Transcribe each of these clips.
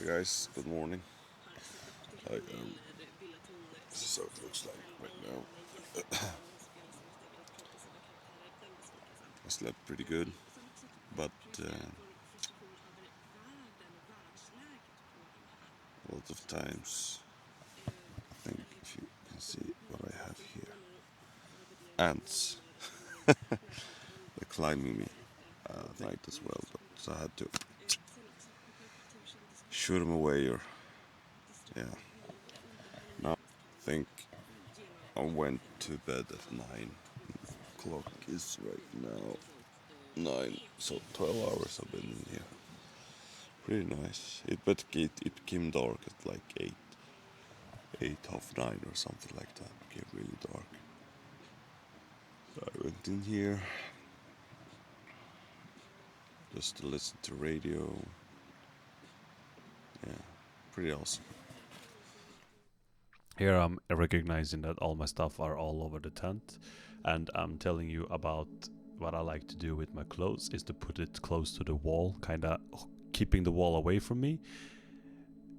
Hi guys, good morning. I This is how it looks like right now. I slept pretty good, but a lot of times, I think if you can see what I have here, ants, they're climbing me at night as well. But so I had to shoot them away, or yeah. Now I think I went to bed at 9. Clock is right now 9, so 12 hours I've been in here. Pretty nice. It became dark at like 8, half 9 or something like that. It became really dark. So I went in here just to listen to radio. Yeah, pretty awesome. Here I'm recognizing that all my stuff are all over the tent, and I'm telling you about what I like to do with my clothes is to put it close to the wall, kind of keeping the wall away from me,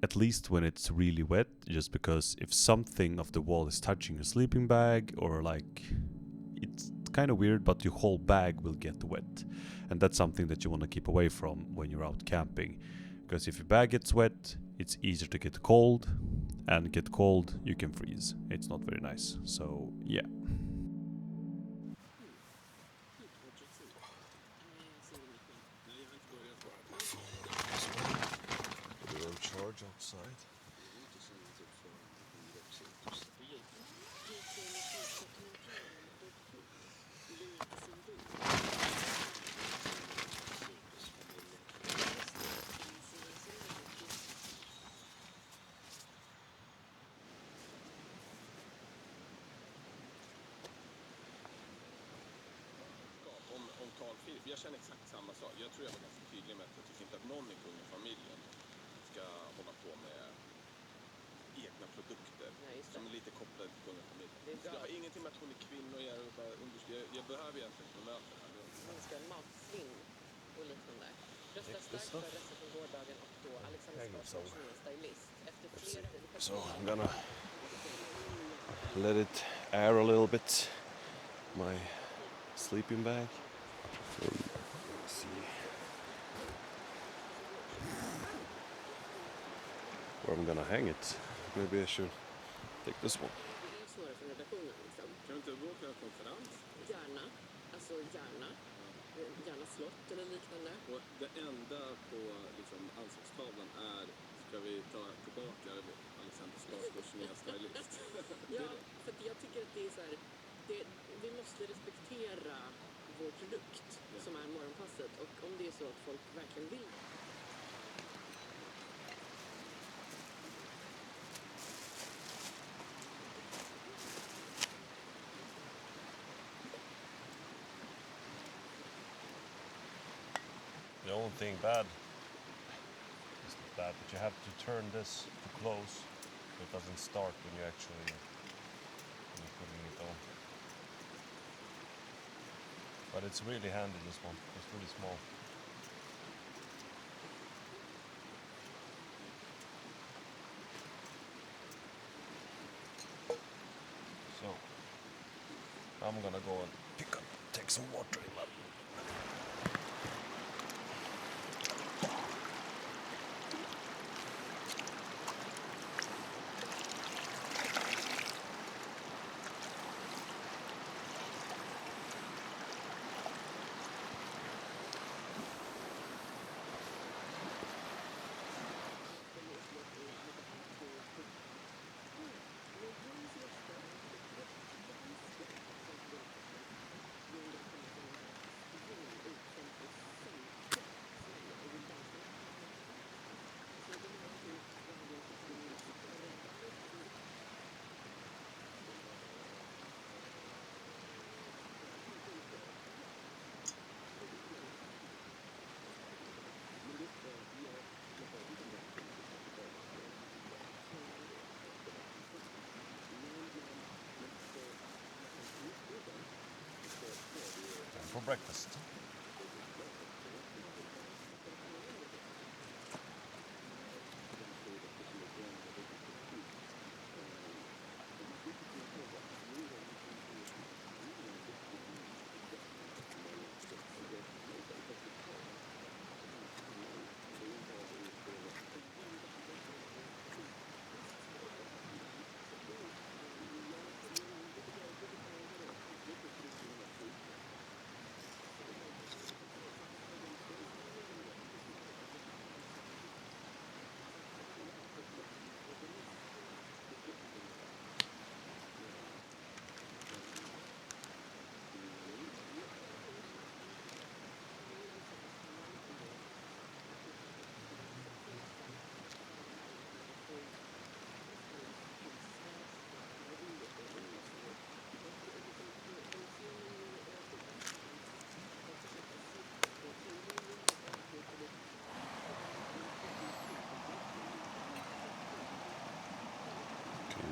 at least when it's really wet, just because if something of the wall is touching your sleeping bag or like it's kind of weird, but your whole bag will get wet, and that's something that you want to keep away from when you're out camping, because if your bag gets wet it's easier to get cold, and get cold you can freeze. It's not very nice. So yeah. My phone as well. Put it on charge outside. Om talfil, för jag känner exakt samma sak. Jag tror jag var ganska tydlig med att jag tycker inte att någon i kungafamiljen ska hålla på med egna produkter. Nej, som är lite kopplade till kungafamiljen. Jag har ingenting med att hon är kvinna och jag behöver egentligen inte bemöta det här. Minska matsvinn och liknande. Rösta starkt för resten från gårdagen och då Alexander Skarsgårds nya stylist. Efter flera... So I'm gonna let it air a little bit. My sleeping bag. Let's see where I'm gonna hang it. Maybe I should take this one. Det är ju snarare från redaktionen liksom. Kan vi inte boka en konferens? Gärna. Alltså gärna. Gärna slott eller liknande. Och det enda på liksom, anslagstavlan är, ska vi ta tillbaka Alexander Skarsgårds nya stylist? Ja, för att jag tycker att det är så här, vi måste respektera vår produkt som är morgonpasset, och om det är så att folk verkligen vill. The only thing bad is not bad, but you have to turn this to close so it doesn't start when you actually when you're putting it on. But it's really handy, this one. It's really small. So I'm gonna go and take some water in my for breakfast.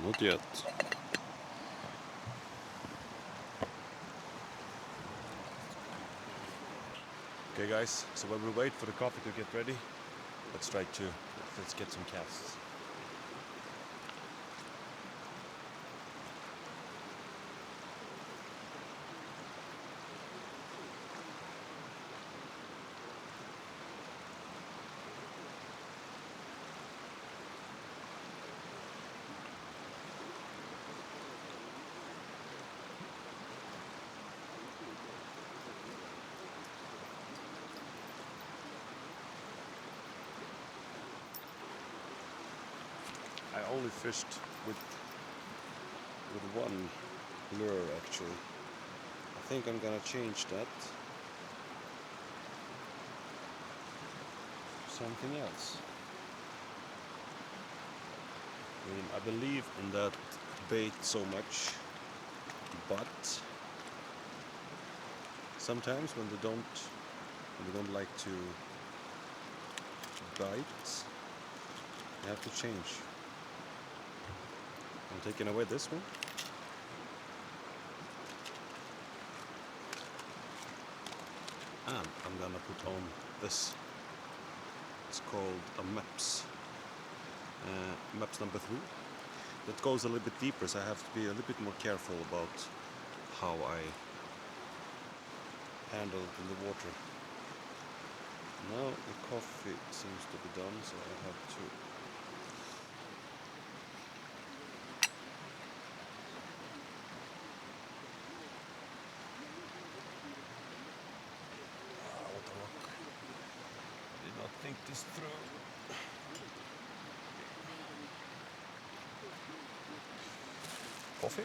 Not yet. Okay guys, so while we wait for the coffee to get ready, let's get some casts. I only fished with one lure actually. I think I'm gonna change that. Something else. I mean, I believe in that bait so much, but sometimes when they don't like to bite, you have to change. I'm taking away this one. And I'm gonna put on this. It's called a MAPS. MAPS number 3. That goes a little bit deeper, so I have to be a little bit more careful about how I handle it in the water. Now the coffee seems to be done, so I have to what a rock. I did not think this through. Coffee.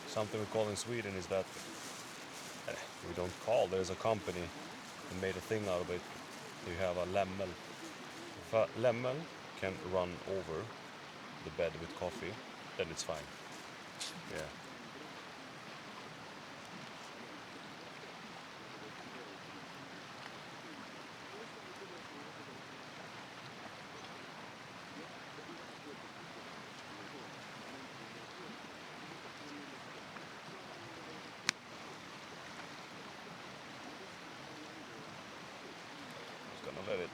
Something we call in Sweden is that we don't call. There's a company that made a thing out of it. You have a lämmel. If a lämmel can run over the bed with coffee, then it's fine. Yeah. Let it.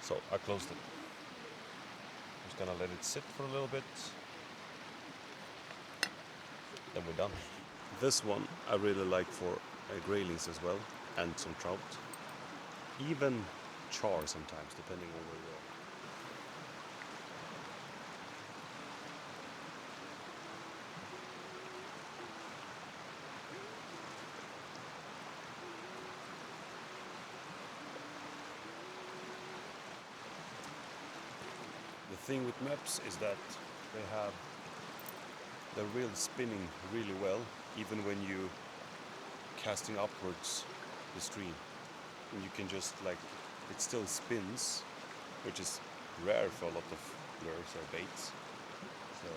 So I closed it. I'm just gonna let it sit for a little bit. Then we're done. This one I really like for graylings as well, and some trout. Even char sometimes, depending on where you are. The thing with maps is that they're really spinning really well, even when you casting upwards the stream. And you can just it still spins, which is rare for a lot of lures or baits. So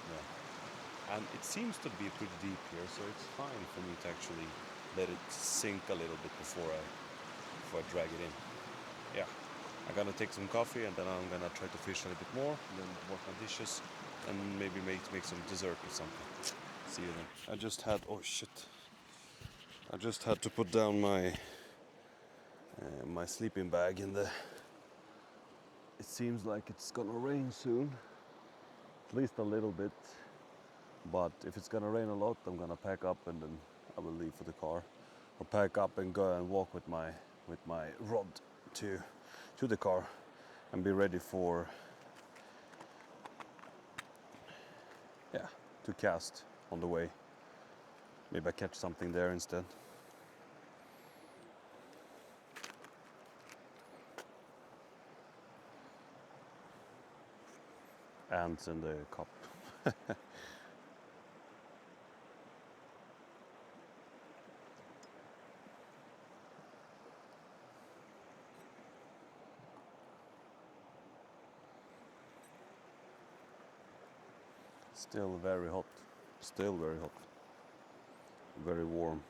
yeah, and it seems to be pretty deep here, so it's fine for me to actually let it sink a little bit before I drag it in. Yeah. I'm gonna take some coffee and then I'm gonna try to fish a little bit more, and then wash my dishes, and maybe make some dessert or something. See you then. I just had to put down my my sleeping bag in the. It seems like it's gonna rain soon, at least a little bit. But if it's gonna rain a lot, I'm gonna pack up and then I will leave for the car, or pack up and go and walk with my rod to the car and be ready for to cast on the way. Maybe I catch something there instead. Ants in the cup. Still very hot. Still very hot. Very warm.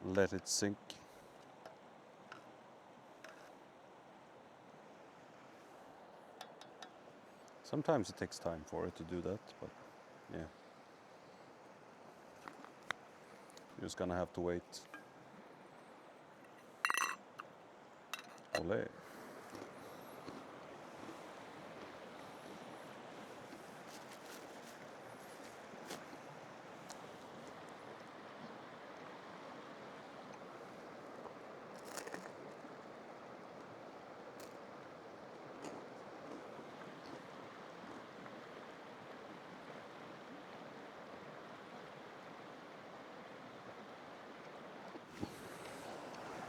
Let it sink. Sometimes it takes time for it to do that, but yeah. You're just gonna have to wait. Olé.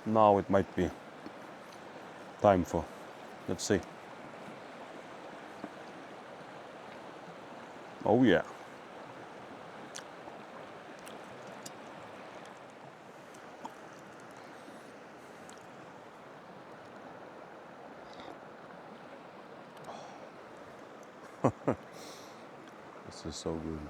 Now it might be time for, let's see. Oh yeah. This is so good.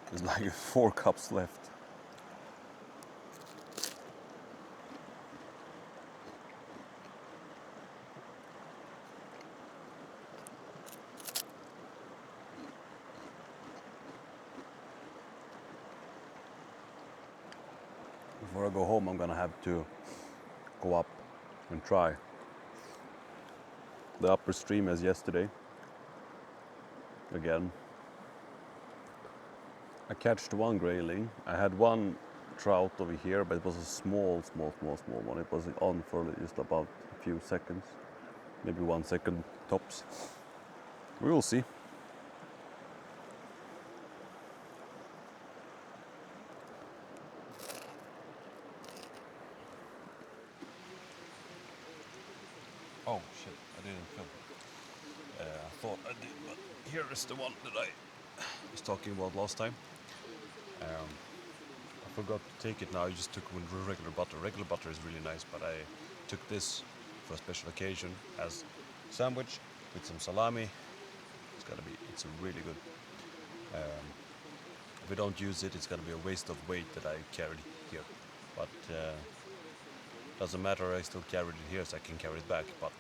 There's like 4 cups left. Before I go home, I'm gonna have to go up and try the upper stream as yesterday. Again, I catched one grayling. I had one trout over here, but it was a small one. It was on for just about a few seconds, maybe 1 second tops. We will see. Oh shit, I didn't film. I thought I did, but here is the one that I was talking about last time. I forgot to take it now. I just took with regular butter. Regular butter is really nice, but I took this for a special occasion as sandwich with some salami. It's really good. If I don't use it, it's gonna be a waste of weight that I carried here. But doesn't matter, I still carried it here, so I can carry it back, but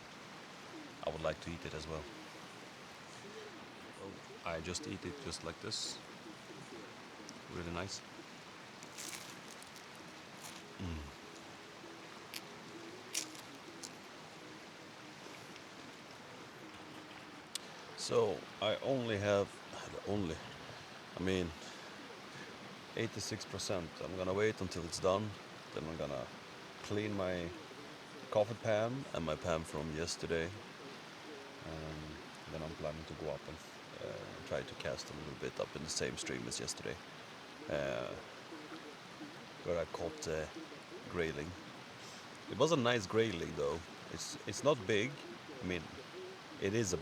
I would like to eat it as well. So I just eat it just like this. Really nice. So I only have, I mean 86%. I'm gonna wait until it's done, then I'm gonna clean my coffee pan and my pan from yesterday. Then I'm planning to go up and try to cast a little bit up in the same stream as yesterday, where I caught grayling. It was a nice grayling though. It's not big. I mean, it is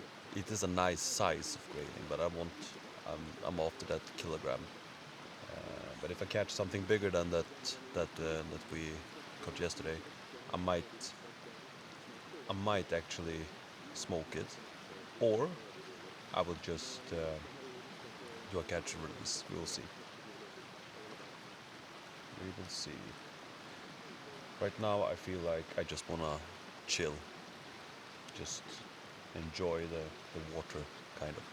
a nice size of grayling, but I'm after that kilogram. But if I catch something bigger than that we caught yesterday, I might actually smoke it, or I will just do a catch and release. We will see. We will see. Right now I feel like I just wanna chill, just enjoy the water, kind of.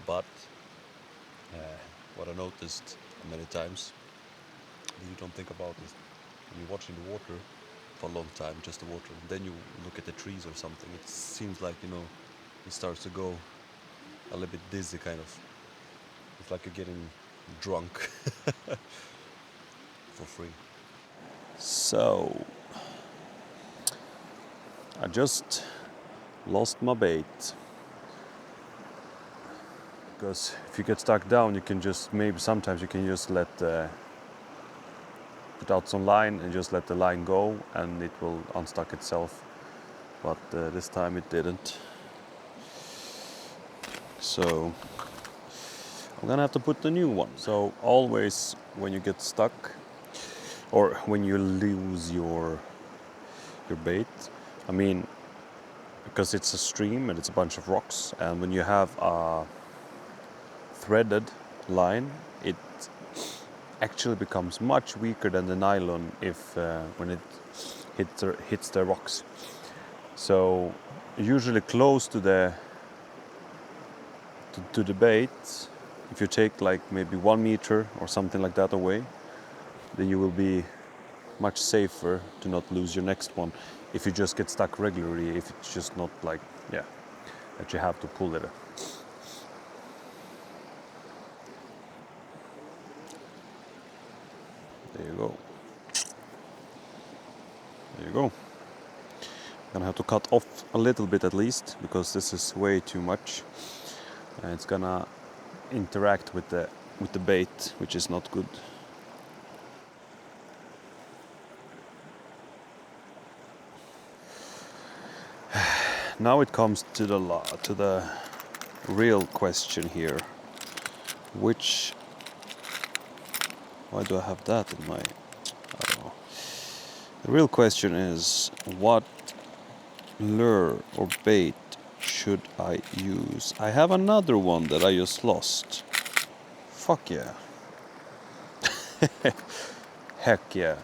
But what I noticed many times that you don't think about is when you're watching the water for a long time, just the water, and then you look at the trees or something, it seems like, it starts to go a little bit dizzy, kind of. It's like you're getting drunk for free. So I just lost my bait. because if you get stuck down, you can just sometimes you can just put out some line and just let the line go, and it will unstuck itself. But this time it didn't. So I'm gonna have to put the new one. So always when you get stuck or when you lose your bait, I mean, because it's a stream and it's a bunch of rocks, and when you have a threaded line, it actually becomes much weaker than the nylon if when it hits the rocks. So usually close to the bait, if you take like maybe 1 meter or something like that away, then you will be much safer to not lose your next one if you just get stuck regularly, if it's just not like, yeah, that you have to pull it. There you go. There you go. I'm gonna have to cut off a little bit at least, because this is way too much. And it's gonna interact with the bait, which is not good. Now it comes to the real question here. Why do I have that in my... I don't know. The real question is, what lure or bait should I use? I have another one that I just lost. Fuck yeah. Heck yeah.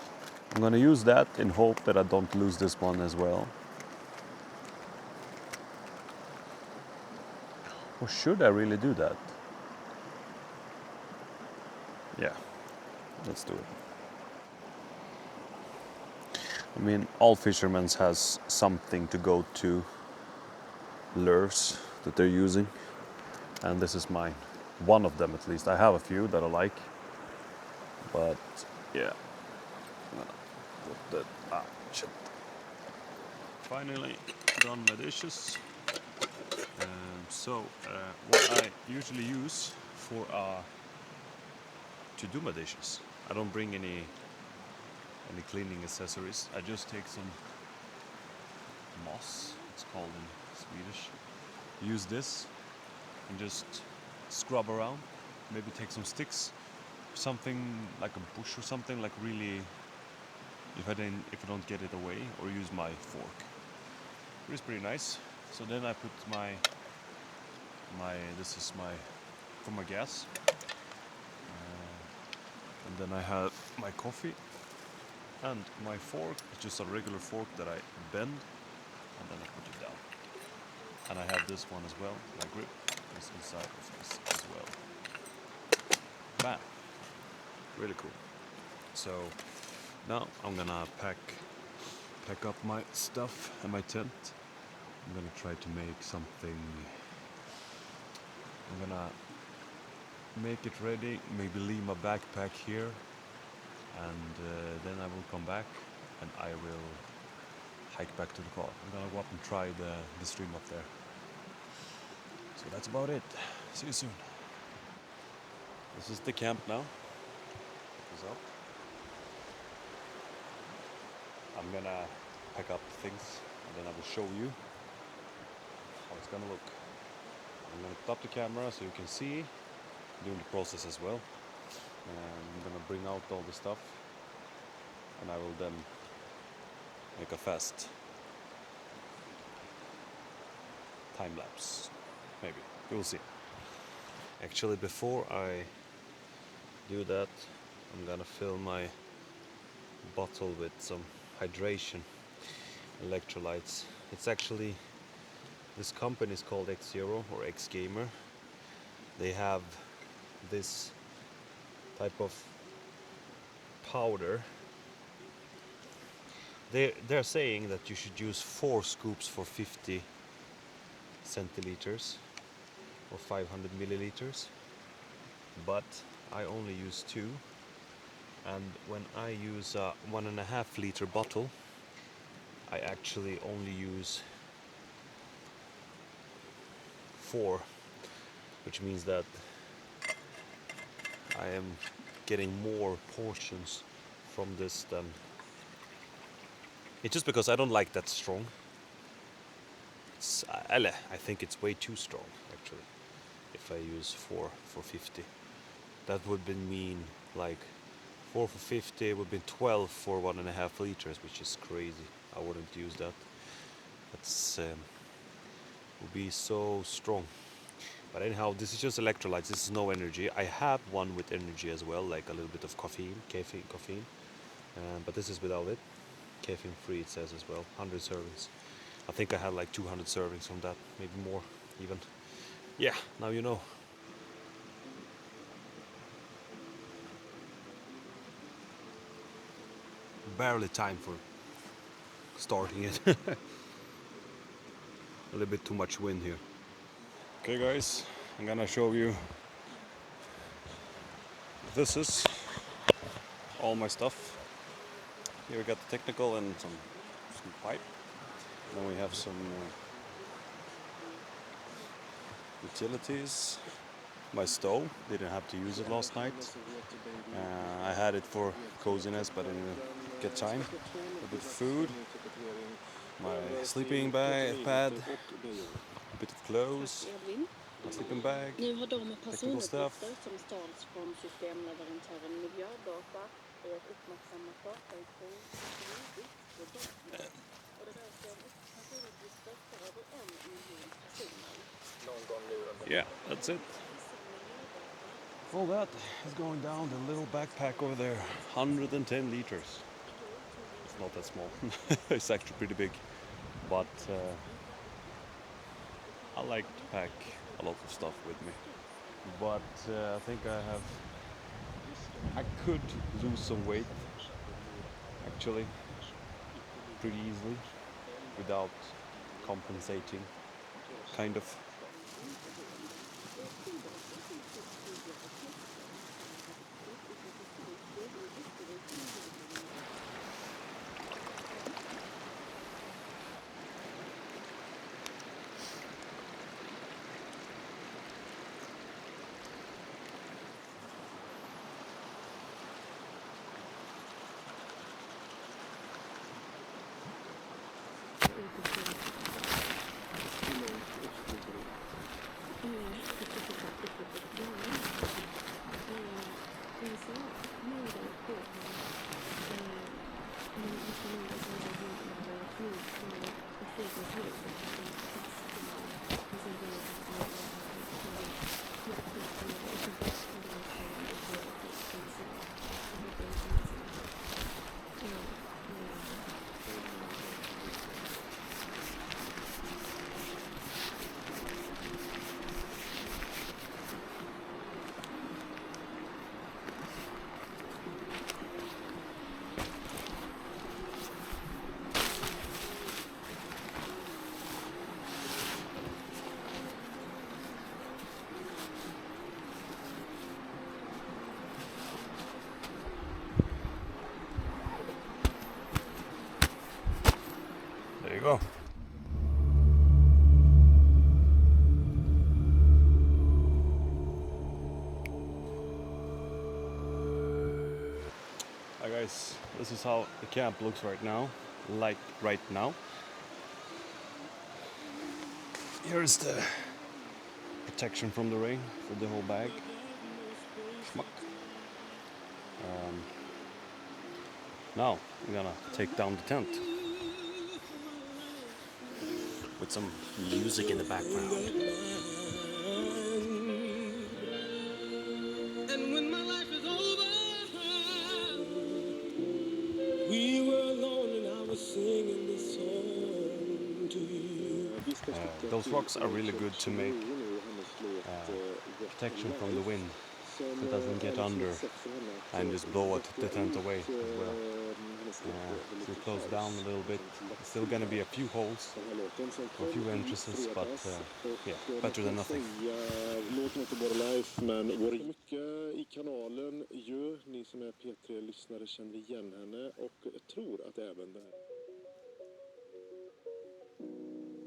I'm gonna use that in hope that I don't lose this one as well. Or should I really do that? Yeah, let's do it. I mean, all fishermen has something to go to, lures that they're using, and this is mine. One of them at least. I have a few that I like, but yeah. I'm gonna put that. Shit. Finally done my dishes. What I usually use to do my dishes, I don't bring any cleaning accessories. I just take some moss, it's called in Swedish. Use this and just scrub around. Maybe take some sticks, something like a bush or something, like really, if I don't get it away, or use my fork. It's pretty nice. So then I put this is for my gas, and then I have my coffee, and my fork is just a regular fork that I bend, and then I put it down. And I have this one as well, my grip is inside of this as well. Bam! Really cool. So now I'm gonna pack up my stuff and my tent. I'm gonna try to make something. I'm gonna make it ready, maybe leave my backpack here, and then I will come back and I will hike back to the car. I'm gonna go up and try the stream up there. So that's about it. See you soon. This is the camp now. Check this out. I'm gonna pack up things and then I will show you how it's gonna look. I'm gonna put up the camera so you can see during the process as well. I'm gonna bring out all the stuff and I will then make a fast time lapse. Maybe, we will see. Actually, before I do that, I'm gonna fill my bottle with some hydration electrolytes. It's actually, this company is called X Zero or X Gamer. They have this type of powder. They're saying that you should use 4 scoops for 50 centiliters or 500 milliliters, but I only use 2, and when I use a 1.5 liter bottle, I actually only use 4. which means that I am getting more portions from this than... It's just because I don't like that strong. I think it's way too strong, actually, if I use 4 for 50. That would mean like 4 for 50 would be 12 for 1.5 liters, which is crazy. I wouldn't use that. That's would be so strong. But anyhow, this is just electrolytes. This is no energy. I have one with energy as well, like a little bit of caffeine. But this is without it. Caffeine free, it says as well. 100 servings. I think I had like 200 servings from that, maybe more even. Yeah, now you know. Barely time for starting it. A little bit too much wind here. Okay guys, I'm gonna show you. This is all my stuff. Here we got the technical and some pipe. Then we have some utilities. My stove, didn't have to use it last night. I had it for coziness, but I didn't get time. A bit of food, my sleeping pad, a bit of clothes, my sleeping bag, Nu har de technical stuff. personuppgifter som stals från systemleverantören Miljödata i ett uppmärksammat datautbud och det rör sig om personuppgifter för över 1 miljon personer. Yeah, that's it. All that is going down the little backpack over there. 110 liters. It's not that small. It's actually pretty big. But I like to pack a lot of stuff with me. But I think I could lose some weight actually pretty easily without compensating, kind of. There you go. Hi guys, this is how the camp looks right now. Here is the protection from the rain for the whole bag. Schmuck. Now I'm gonna take down the tent with some music in the background. And when my life is over, we were alone and I was singing this song to you. Those rocks are really good to make protection from the wind. It doesn't get under and just blow the tent away as well. So it close down a little bit. It's still gonna be a few holes, a few entrances, but yeah, better than nothing. Låten heter bara Life, men mycket i kanalen ju, ni som är P3-lyssnare känner igen henne och jag tror att även det här.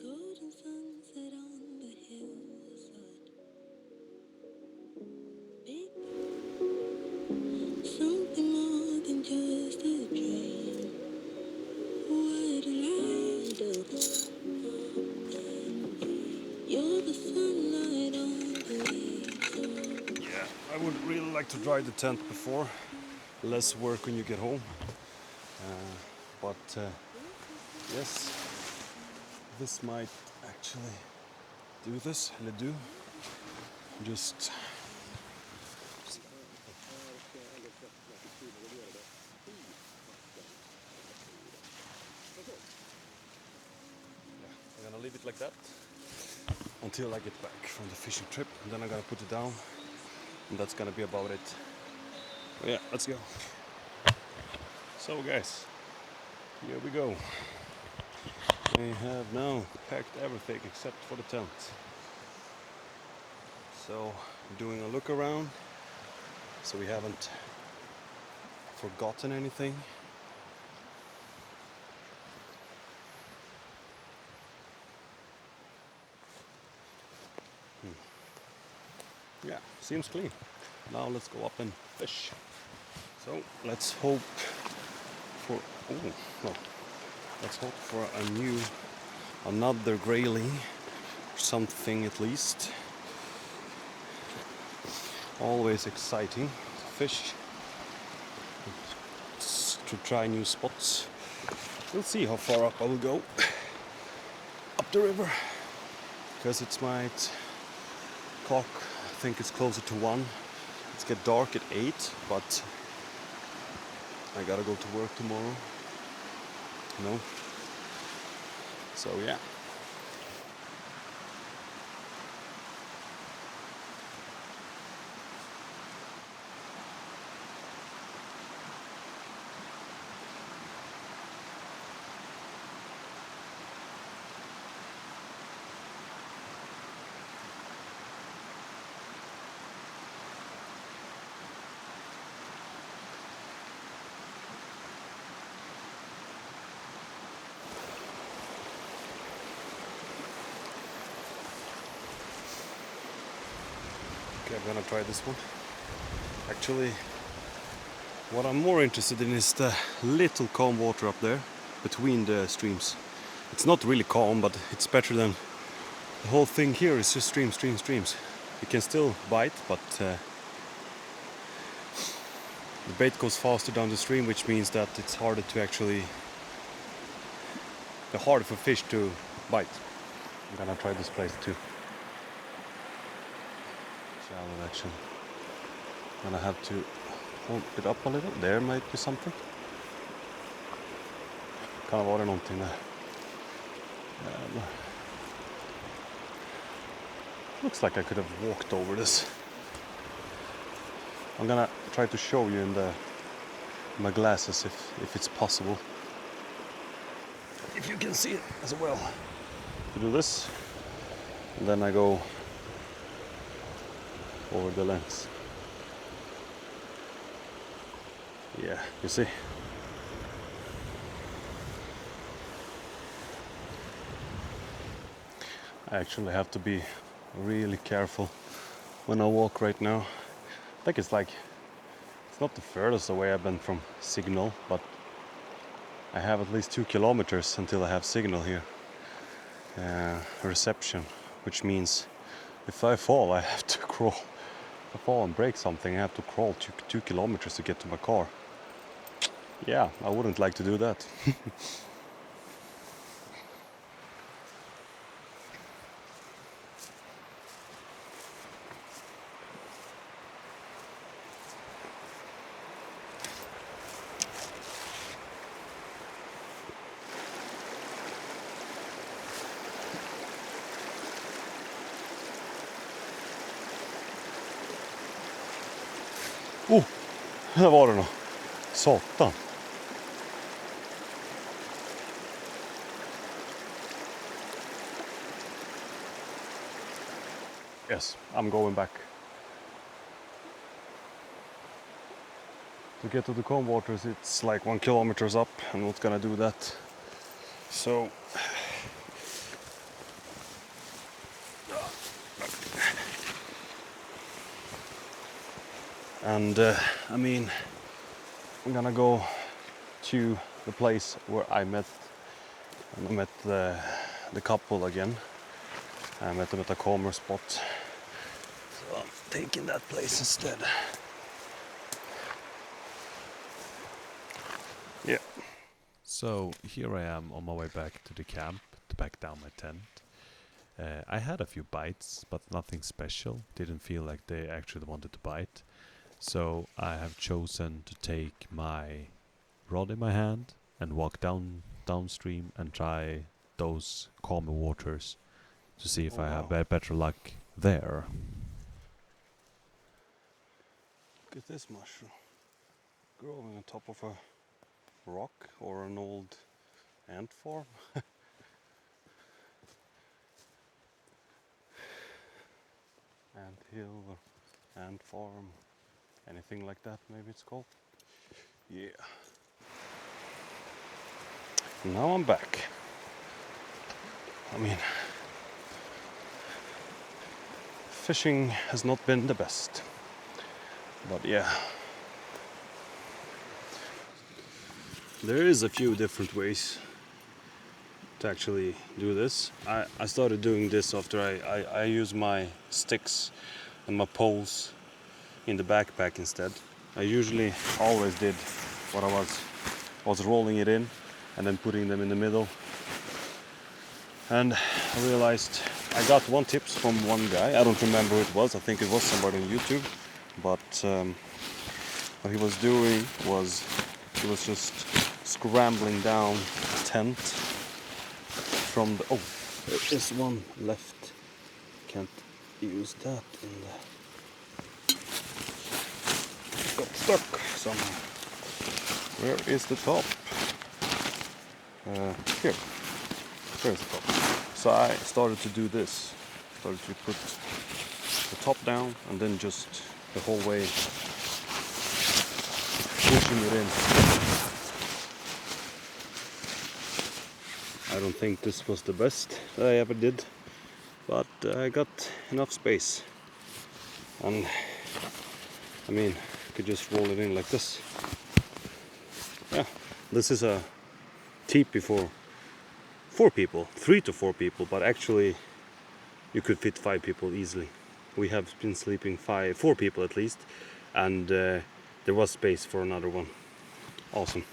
Golden sunset on the hillside. like to dry the tent before. Less work when you get home. But yes, this might actually do this. Eller do. Just I'm gonna leave it like that until I get back from the fishing trip. And then I'm gonna put it down, and that's gonna be about it. But yeah, let's go. So guys, here we go. We have now packed everything except for the tent. So doing a look around, so we haven't forgotten anything. Yeah, seems clean. Now let's go up and fish. So let's hope for let's hope for another grayling, something at least. Always exciting to fish, to try new spots. We'll see how far up I will go up the river, because it might clock. I think it's closer to 1. It's get dark at 8, but I gotta go to work tomorrow. So yeah. Okay, I'm gonna try this one. Actually, what I'm more interested in is the little calm water up there between the streams. It's not really calm, but it's better than the whole thing here is just streams. You can still bite, but the bait goes faster down the stream, which means that it's harder to actually, harder for fish to bite. I'm gonna try this place too. Shallow action. I'm gonna have to hold it up a little. There might be something. Kan vara någonting där. Looks like I could have walked over this. I'm gonna try to show you in my glasses if it's possible. If you can see it as well. To do this, and then I go over the lens. Yeah, you see. I actually have to be really careful when I walk right now. I think it's not the furthest away I've been from signal, but I have at least 2 kilometers until I have signal here. Reception, which means if I fall, I have to crawl. If I fall and break something, I have to crawl 2 kilometers to get to my car. Yeah, I wouldn't like to do that. Oh, där var det nog. Satan. Yes, I'm going back. To get to the calm waters, it's like 1 kilometers up. I'm not gonna do that. So and I mean, I'm gonna go to the place where I met the couple again. I met them at a calmer spot, so I'm taking that place instead. So here I am on my way back to the camp to pack down my tent. I had a few bites, but nothing special. Didn't feel like they actually wanted to bite. So I have chosen to take my rod in my hand and walk downstream and try those calmer waters to see if I have better luck there. Look at this mushroom growing on top of a rock or an old ant farm. Ant hill or ant farm, anything like that maybe it's called. Yeah. Now I'm back. I mean, fishing has not been the best, but yeah. There is a few different ways to actually do this. I started doing this after I use my sticks and my poles in the backpack instead. I usually always did what I was rolling it in and then putting them in the middle. And I realized I got one tips from one guy. I don't remember who it was. I think it was somebody on YouTube. But what he was doing was he was just scrambling down a tent from the... Oh, there is one left. Can't use that in the... Got stuck somehow. Where is the top? Here. There's the top. So I started to do this. Started to put the top down and then just the whole way pushing it in. I don't think this was the best that I ever did, but I got enough space. And I mean, I could just roll it in like this. Yeah, this is a teepee for 4 people, 3 to 4 people, but actually you could fit 5 people easily. We have been sleeping 4 people at least, and there was space for another one. Awesome.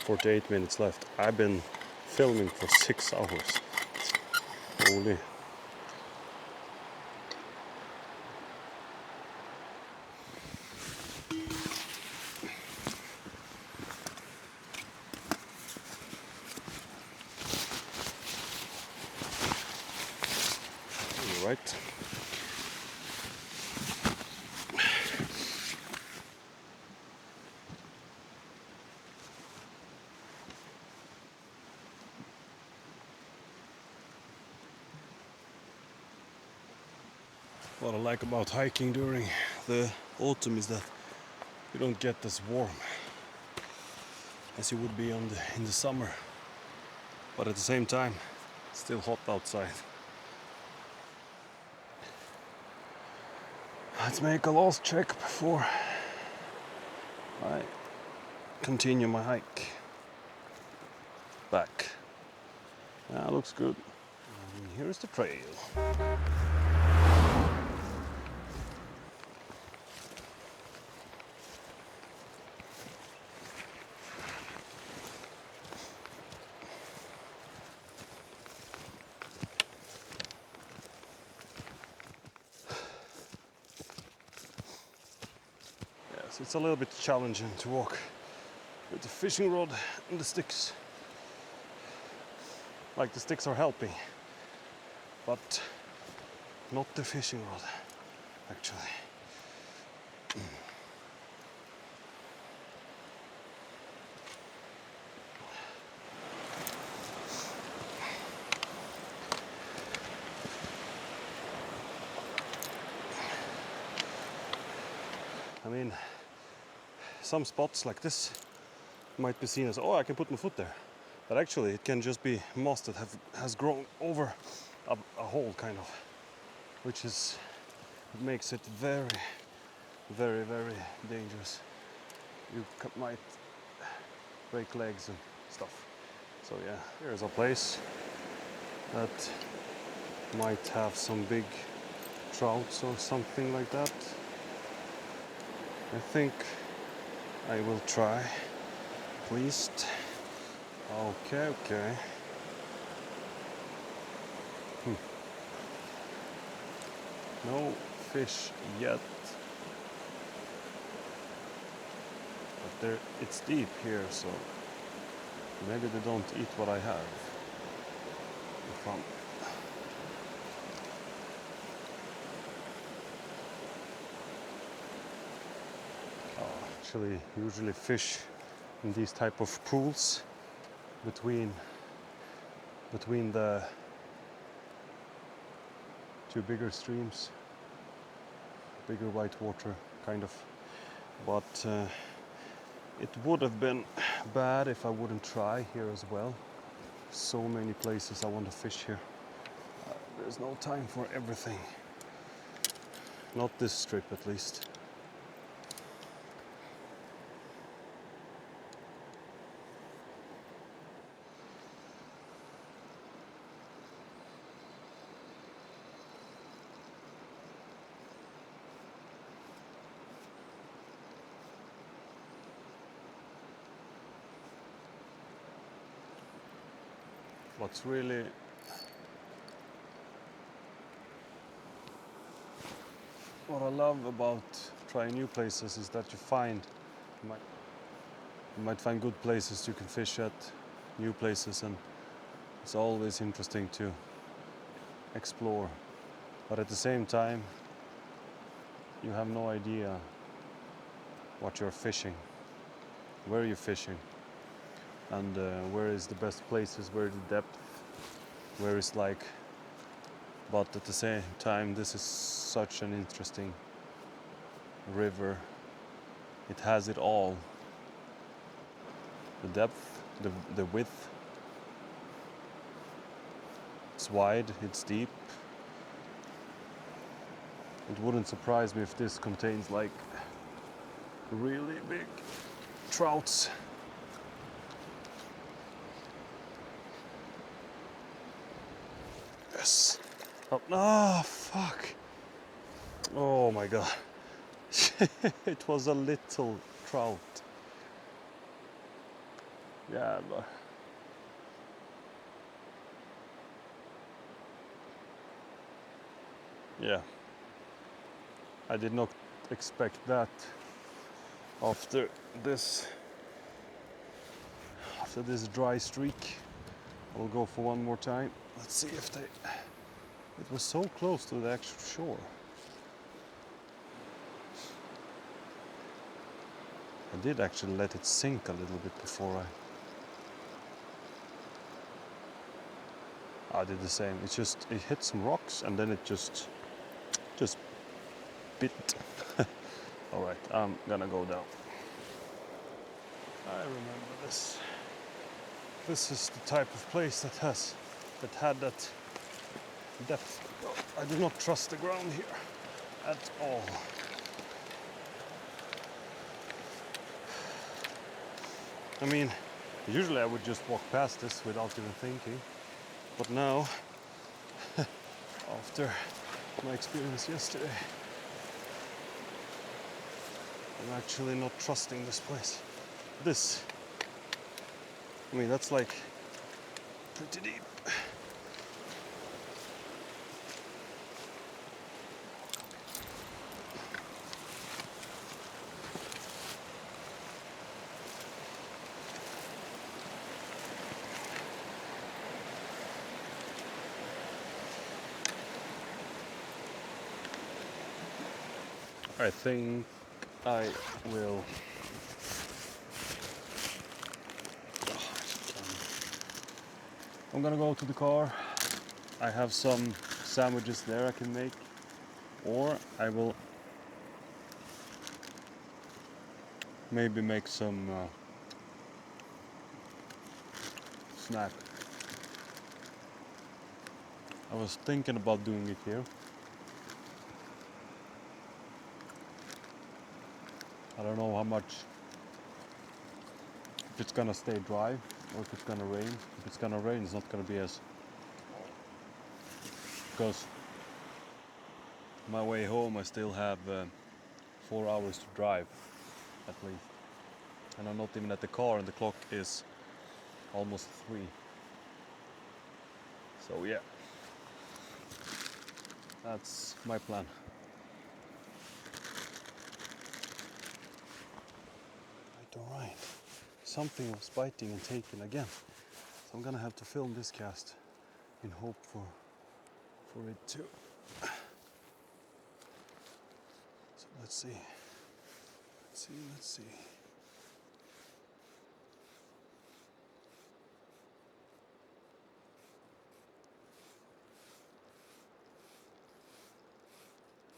48 minutes left. I've been filming for 6 hours. Holy. Right. What I like about hiking during the autumn is that you don't get as warm as you would be in the summer, but at the same time it's still hot outside. Let's make a last check before I continue my hike back. Yeah, looks good. And here's the trail. Yes, it's a little bit challenging to walk with the fishing rod and the sticks. Like the sticks are helping, but not the fishing rod, actually. I mean, some spots like this might be seen as, oh, I can put my foot there. But actually it can just be moss that has grown over a hole, kind of, which makes it very, very, very dangerous. You might break legs and stuff. So yeah, here's a place that might have some big trouts or something like that. I think I will try Pleased. Okay. No fish yet. But it's deep here, so maybe they don't eat what I have. Actually, usually fish in these type of pools between the two bigger streams, bigger white water kind of, but it would have been bad if I wouldn't try here as well. So many places I want to fish here. There's no time for everything, not this strip at least. What's really what I love about trying new places is that you might find good places you can fish at, new places, and it's always interesting to explore. But at the same time, you have no idea what you're fishing, where you're fishing, and where is the best places, where the depth, where is like. But at the same time, this is such an interesting river. It has it all. The depth, the width. It's wide, it's deep. It wouldn't surprise me if this contains like really big trouts. Yes. Oh, no, fuck. Oh my god. It was a little trout. Yeah, but yeah. I did not expect that after this dry streak. I'll go for one more time. Let's see if they. It was so close to the actual shore. I did actually let it sink a little bit before I did the same. It hit some rocks and then it just bit. All right, I'm gonna go down. I remember this. This is the type of place that had that depth. I do not trust the ground here at all. I mean, usually I would just walk past this without even thinking, but now, after my experience yesterday, I'm actually not trusting this place. I mean, that's like pretty deep. I think I will. I'm gonna go to the car. I have some sandwiches there I can make, or I will maybe make some snack. I was thinking about doing it here. I don't know how much, if it's gonna stay dry or if it's gonna rain. If it's gonna rain, it's not gonna be as, because my way home I still have 4 hours to drive at least. And I'm not even at the car, and the clock is almost 3. So yeah, that's my plan. Alright, something was biting and taking again. So I'm gonna have to film this cast in hope for it to. So let's see. Let's see.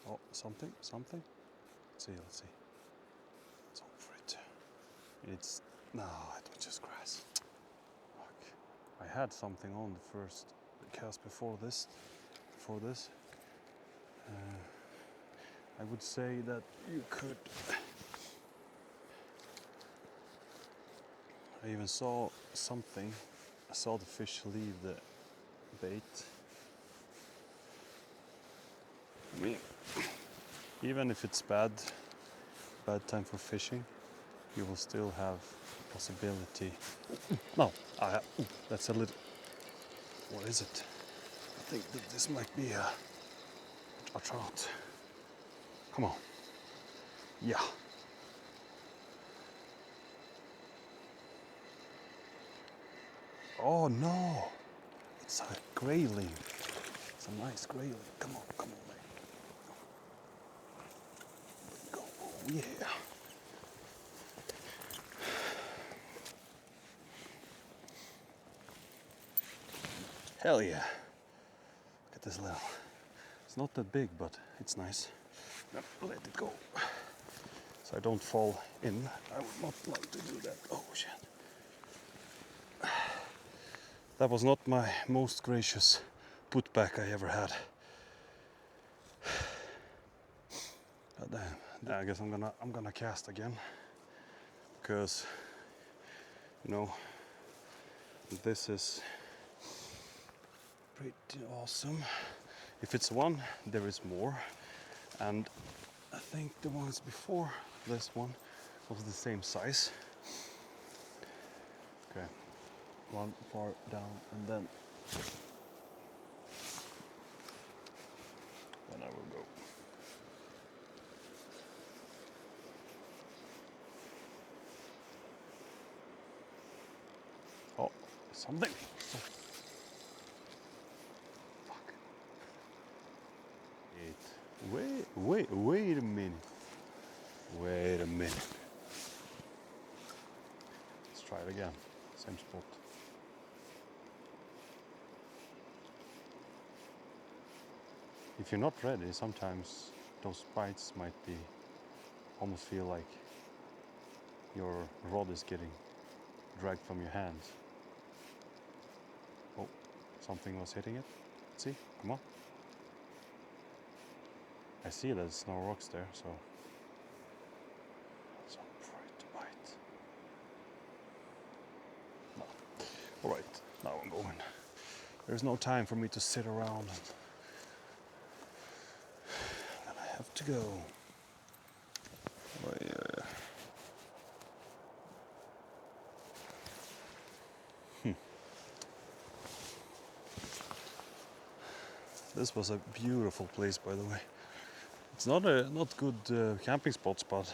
Oh, something. Let's see. Let's hope for it. It's no, it was just grass. Fuck. I had something on the first cast before this. I would say that you could. I even saw something. I saw the fish leave the bait. I mean, even if it's bad time for fishing, you will still have possibility. No, that's a little. What is it? I think that this might be a trout. Come on. Yeah. Oh no! It's a grayling. It's a nice grayling. Come on, mate. Go. Oh yeah. Hell yeah. Look at this little. It's not that big, but it's nice. Now, let it go. So I don't fall in. I would not like to do that. Oh shit. That was not my most gracious putback I ever had. But damn, I guess I'm gonna cast again, because you know this is pretty awesome. If it's one, there is more, and I think the ones before this one was the same size. Okay, one far down, and then I will go. Oh, something. Fuck. Wait a minute. Wait a minute. Let's try it again. Same spot. If you're not ready, sometimes those bites might be almost feel like your rod is getting dragged from your hands. Oh, something was hitting it. Let's see, come on. I see there's no rocks there, so I'm afraid to bite. No. Alright, now I'm going. There's no time for me to sit around. And I have to go. Oh yeah. This was a beautiful place, by the way. It's not good camping spots, but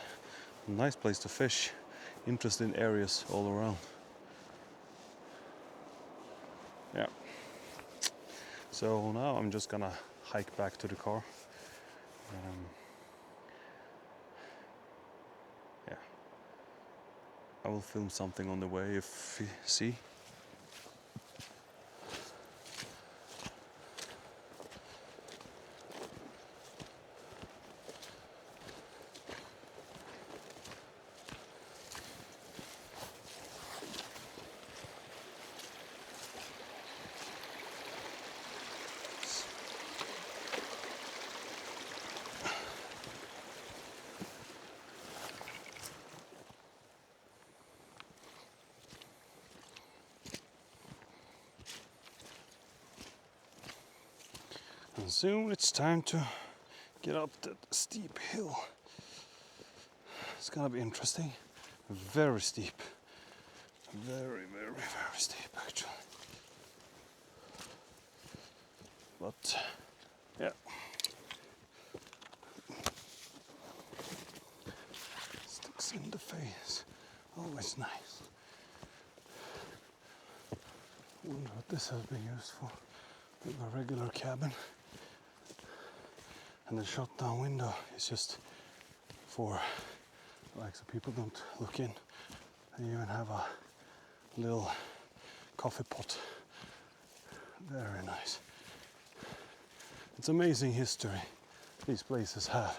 a nice place to fish. Interesting areas all around. Yeah. So now I'm just gonna hike back to the car. Yeah. I will film something on the way if you see. And soon it's time to get up that steep hill. It's gonna be interesting. Very steep. Very, very, very steep actually. But yeah. Sticks in the face. Always nice. Wonder what this has been used for. With a regular cabin. And the shut down window is just for, like, so people don't look in. And you even have a little coffee pot. Very nice. It's amazing history these places have.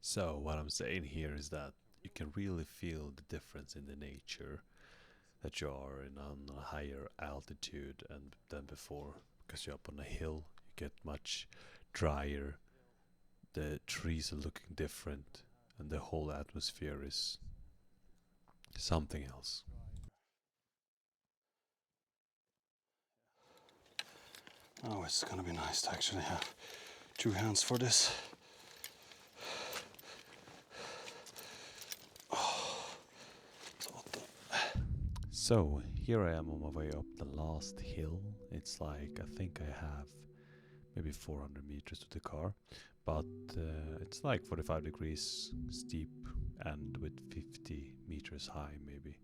So what I'm saying here is that you can really feel the difference in the nature that you are in on a higher altitude and than before, because you're up on a hill. You get much drier. The trees are looking different, and the whole atmosphere is something else. Oh, it's gonna be nice to actually have 2 hands for this. So here I am on my way up the last hill. It's like, I think I have maybe 400 meters to the car, but it's like 45 degrees steep and with 50 meters high maybe.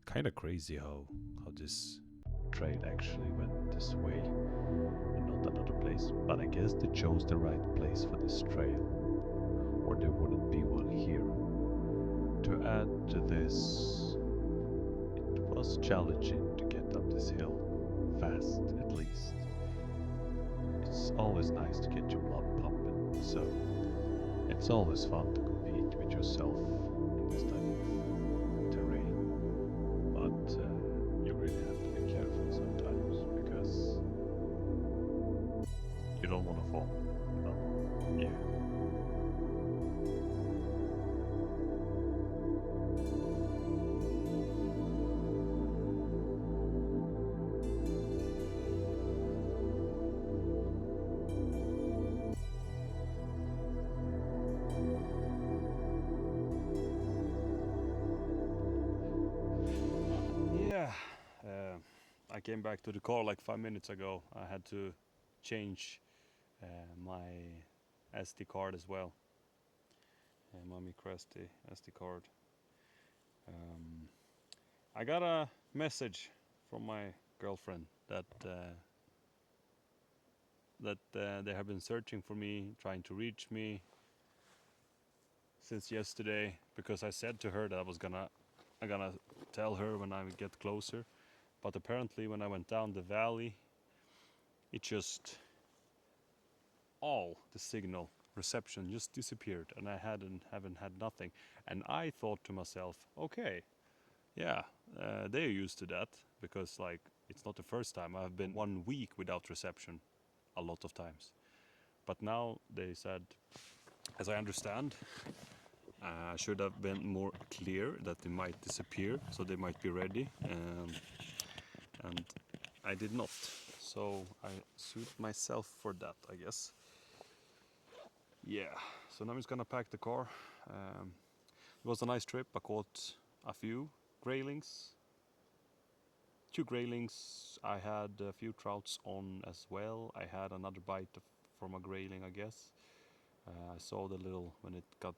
Kind of crazy how this trail actually went this way and not another place, but I guess they chose the right place for this trail, or there wouldn't be one here. To add to this, it was challenging to get up this hill fast, at least. It's always nice to get your blood pumping, so it's always fun to compete with yourself in this type of terrain. But you really have to be careful sometimes, because you don't want to fall. Yeah. I came back to the car like 5 minutes ago. I had to change my SD card as well. My micro SD card. I got a message from my girlfriend that they have been searching for me, trying to reach me since yesterday, because I said to her that I'm gonna tell her when I get closer. But apparently when I went down the valley, it just, all the signal reception just disappeared, and I haven't had nothing. And I thought to myself, okay, yeah, they're used to that, because like it's not the first time. I've been 1 week without reception a lot of times. But now they said, as I understand, I should have been more clear that they might disappear, so they might be ready. And I did not. So I sued myself for that, I guess. Yeah, so now I'm just gonna pack the car. It was a nice trip. I caught a few graylings. 2 graylings. I had a few trouts on as well. I had another bite from a grayling, I guess. I saw the little, when it got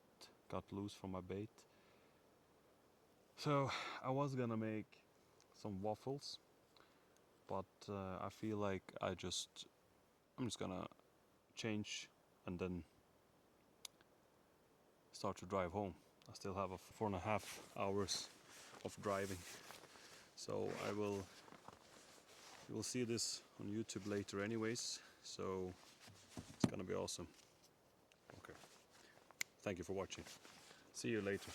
loose from my bait. So I was gonna make some waffles, but I feel like I'm just gonna change and then start to drive home. I still have 4.5 hours of driving, so you will see this on YouTube later anyways, so it's gonna be awesome. Okay, thank you for watching. See you later.